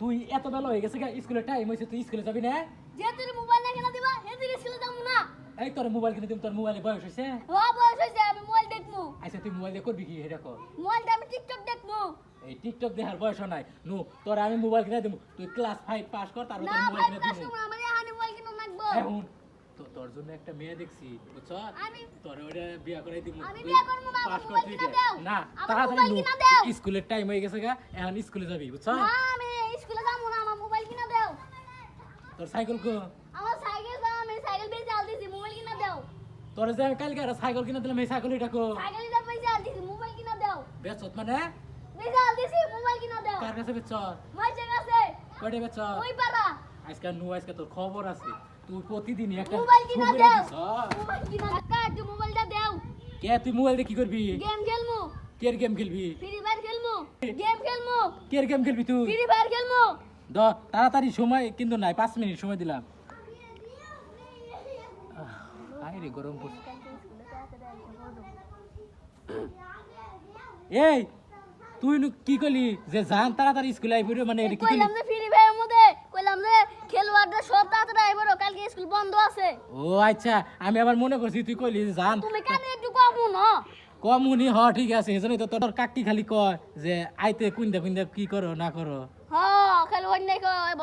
তুই এত বেলা হয়ে গেছে স্কুলের টাইম হয়েছে তুই স্কুলে যাবি না যে তুই মোবাইল না কিনা দিবা হে তুই স্কুলে যাবো না এই তোর মোবাইল কিনে দিম তোর মোবাইলে বয়স হয়েছে ও বয়স হইছে আমি মোবাইল দেখমু আচ্ছা তুই মোবাইল দিয়ে করবি কি এটা কর মোবাইলটা আমি টিকটক দেখমু এই টিকটক দেখার বয়স নাই নু তোর আমি মোবাইল কিনে দিব তুই ক্লাস 5 পাস কর তারপর না তোর মোবাইল ভাই কিনে পাশে দিব আমার এখানে মোবাইল কিনা লাগবো এখন তো তোর জন্য একটা মেয়ে দেখছি বুঝছ আমি- তোর ওটা বিয়া করাই দিব আমি বিয়া করবো না, আমার পাস কর মোবাইল তুই কিনা দাও। না আমার তাড়াতাড়ি মোবাইল নু কিনা দাও। স্কুলের টাইম হয়ে গেছে এখন স্কুলে যাবি বুঝছ না আমি স্কুলে যাবো না আমার মোবাইল কিনা দাও তোর সাইকেল কো আমার সাইকেল দাও আমি সাইকেল দিয়ে চাল দিছি মোবাইল কিনা দাও তোর যে আমি কালকে একটা সাইকেল কিনে দিলাম এই সাইকেল এটা কো সাইকেল দিয়ে পয়সা চাল দিছি মোবাইল কিনা দাও বেচত মানে চাল দিছি মোবাইল কিনা দাও কার কাছে বেচত মাঝে কাছে কয়টা বেচত ওই পারা আজকে তোর খবর আছে তুই প্রতিদিন একটা মোবাইল কিনা ছবি দাও রাখিস, হ্যাঁ। মোবাইল কিনা কাকা তুই মোবাইলটা দাও কে তুই মোবাইল দিয়ে কি করবি গেম খেলমু কের গেম খেলবি ফ্রি ফায়ার খেলমু গেম খেলমু কের গেম খেলবি তুই ফ্রি ফায়ার খেলমু তাড়াতাড়ি সময় কিন্তু নাই 5 মিনিট সময় দিলাম আই রে গরম পড়ছে এই তুই কি করলি যে জান তাড়াতাড়ি স্কুলে আইবি রে, মানে এটা কি করলি কইলাম যে ফ্রি ফায়ারের মধ্যে কইলাম যে খেলোয়াড়রা সব তাড়াতাড়ি আইবো কালকে স্কুল বন্ধ আছে ও আচ্ছা আমি আবার মনে করছি তুই কইলি যে জান তুমি কানে একটু কমু না কমুনি হ ঠিক আছে এজন্যই তো তোর কাকি খালি কয় যে আইতে কুইন্দা কুইন্দা কি করো না করো হ্যাঁ খেলোয়াড় নাই কয়